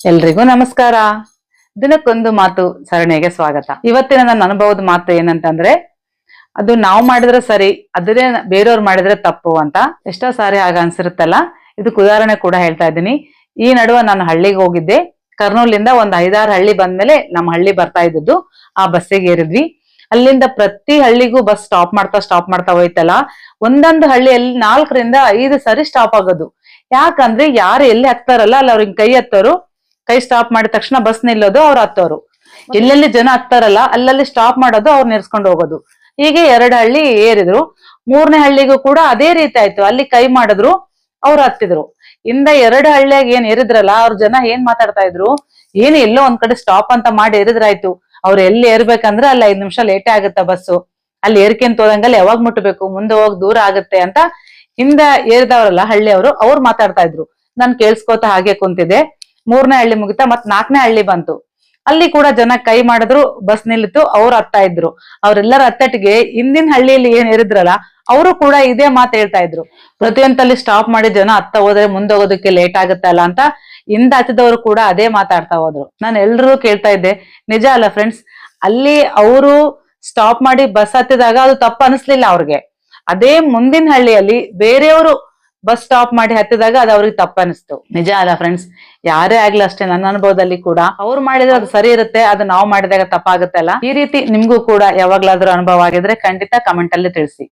ಎಲ್ರಿಗೂ ನಮಸ್ಕಾರ. ದಿನಕ್ಕೊಂದು ಮಾತು ಸರಣಿಗೆ ಸ್ವಾಗತ. ಇವತ್ತಿನ ನನ್ನ ಅನುಭವದ ಮಾತು ಏನಂತಂದ್ರೆ, ಅದು ನಾವು ಮಾಡಿದ್ರೆ ಸರಿ, ಅದೇ ಬೇರೆಯವ್ರು ಮಾಡಿದ್ರೆ ತಪ್ಪು ಅಂತ ಎಷ್ಟೋ ಸಾರಿ ಆಗ ಅನ್ಸಿರುತ್ತಲ್ಲ. ಇದಕ್ಕೆ ಉದಾಹರಣೆ ಕೂಡ ಹೇಳ್ತಾ ಇದ್ದೀನಿ. ಈ ನಡುವೆ ನಾನು ಹಳ್ಳಿಗೆ ಹೋಗಿದ್ದೆ. ಕರ್ನೂಲಿಂದ ಒಂದ್ 5-6 ಹಳ್ಳಿ ಬಂದ್ಮೇಲೆ ನಮ್ಮ ಹಳ್ಳಿ ಬರ್ತಾ ಇದ್ದದ್ದು. ಆ ಬಸ್ಸಿಗೆ ಏರಿದ್ವಿ. ಅಲ್ಲಿಂದ ಪ್ರತಿ ಹಳ್ಳಿಗೂ ಬಸ್ ಸ್ಟಾಪ್ ಮಾಡ್ತಾ ಹೋಯ್ತಲ್ಲ. ಒಂದೊಂದು ಹಳ್ಳಿಯಲ್ಲಿ 4-5 ಸರಿ ಸ್ಟಾಪ್ ಆಗೋದು. ಯಾಕಂದ್ರೆ ಯಾರು ಎಲ್ಲಿ ಹತ್ತಾರಲ್ಲ ಅಲ್ಲಿ ಅವ್ರಿಗೆ ಕೈ ಹತ್ತೋರು, ಕೈ ಸ್ಟಾಪ್ ಮಾಡಿದ ತಕ್ಷಣ ಬಸ್ ನಿಲ್ಲೋದು, ಅವ್ರು ಹತ್ತೋರು. ಎಲ್ಲೆಲ್ಲಿ ಜನ ಹತ್ತಾರಲ್ಲ ಅಲ್ಲಲ್ಲಿ ಸ್ಟಾಪ್ ಮಾಡೋದು, ಅವ್ರು ನಿಲ್ಸ್ಕೊಂಡು ಹೋಗೋದು. ಹೀಗೆ 2 ಹಳ್ಳಿ ಏರಿದ್ರು. 3ನೇ ಹಳ್ಳಿಗೂ ಕೂಡ ಅದೇ ರೀತಿ ಆಯ್ತು. ಅಲ್ಲಿ ಕೈ ಮಾಡಿದ್ರು, ಅವ್ರು ಹತ್ತಿದ್ರು. ಇಂದ 2 ಹಳ್ಳಿಯಾಗ ಏನ್ ಏರಿದ್ರಲ್ಲ, ಅವ್ರ ಜನ ಏನ್ ಮಾತಾಡ್ತಾ ಇದ್ರು, ಏನು ಎಲ್ಲೋ ಒಂದ್ ಕಡೆ ಸ್ಟಾಪ್ ಅಂತ ಮಾಡಿ ಏರಿದ್ರಾಯ್ತು. ಅವ್ರು ಎಲ್ಲಿ ಏರ್ಬೇಕಂದ್ರೆ ಅಲ್ಲಿ 5 ನಿಮಿಷ ಲೇಟೇ ಆಗುತ್ತಾ ಬಸ್ಸು, ಅಲ್ಲಿ ಏರ್ಕೆಂತ ಹೋದಂಗಲ್ಲಿ ಯಾವಾಗ ಮುಟ್ಟಬೇಕು, ಮುಂದೆ ಹೋಗಿ ದೂರ ಆಗುತ್ತೆ ಅಂತ ಹಿಂದ ಏರಿದವ್ರಲ್ಲ ಹಳ್ಳಿಯವರು, ಅವ್ರು ಮಾತಾಡ್ತಾ ಇದ್ರು. ನಾನ್ ಕೇಳಿಸ್ಕೋತ ಹಾಗೆ ಕುಂತಿದ್ದೆ. 3ನೇ ಹಳ್ಳಿ ಮುಗಿತಾ ಮತ್ 4ನೇ ಹಳ್ಳಿ ಬಂತು. ಅಲ್ಲಿ ಕೂಡ ಜನ ಕೈ ಮಾಡಿದ್ರು, ಬಸ್ ನಿಲ್ಲಿತು, ಅವ್ರು ಹತ್ತಾ ಇದ್ರು. ಅವ್ರೆಲ್ಲರ ಹತ್ತಟಿಗೆ ಹಿಂದಿನ ಹಳ್ಳಿಯಲ್ಲಿ ಏನ್ ಏರಿದ್ರಲ್ಲ ಅವರು ಕೂಡ ಇದೇ ಮಾತು ಹೇಳ್ತಾ ಇದ್ರು. ಪ್ರತಿಯೊಂದಲ್ಲಿ ಸ್ಟಾಪ್ ಮಾಡಿ ಜನ ಹತ್ತ ಹೋದ್ರೆ ಮುಂದೆ ಹೋಗೋದಕ್ಕೆ ಲೇಟ್ ಆಗುತ್ತಲ್ಲ ಅಂತ ಹಿಂದ ಹತ್ತಿದವರು ಕೂಡ ಅದೇ ಮಾತಾಡ್ತಾ ಹೋದ್ರು. ನಾನು ಎಲ್ರಿಗೂ ಕೇಳ್ತಾ ಇದ್ದೆ, ನಿಜ ಅಲ್ಲ ಫ್ರೆಂಡ್ಸ್, ಅಲ್ಲಿ ಅವರು ಸ್ಟಾಪ್ ಮಾಡಿ ಬಸ್ ಹತ್ತಿದಾಗ ಅದು ತಪ್ಪು ಅನಿಸ್ಲಿಲ್ಲ ಅವ್ರಿಗೆ. ಅದೇ ಮುಂದಿನ ಹಳ್ಳಿಯಲ್ಲಿ ಬೇರೆಯವರು ಬಸ್ ಸ್ಟಾಪ್ ಮಾಡಿ ಹತ್ತಿದಾಗ ಅದು ಅವ್ರಿಗೆ ತಪ್ಪನಿಸ್ತು. ನಿಜ ಅಲ್ಲ ಫ್ರೆಂಡ್ಸ್? ಯಾರೇ ಆಗ್ಲಿ ಅಷ್ಟೇ, ನನ್ನ ಅನುಭವದಲ್ಲಿ ಕೂಡ ಅವ್ರು ಮಾಡಿದ್ರೆ ಅದು ಸರಿ ಇರುತ್ತೆ, ಅದು ನಾವು ಮಾಡಿದಾಗ ತಪ್ಪಾಗುತ್ತಲ್ಲ. ಈ ರೀತಿ ನಿಮ್ಗೂ ಕೂಡ ಯಾವಾಗ್ಲಾದ್ರೂ ಅನುಭವ ಆಗಿದ್ರೆ ಖಂಡಿತ ಕಮೆಂಟ್ ಅಲ್ಲಿ ತಿಳಿಸಿ.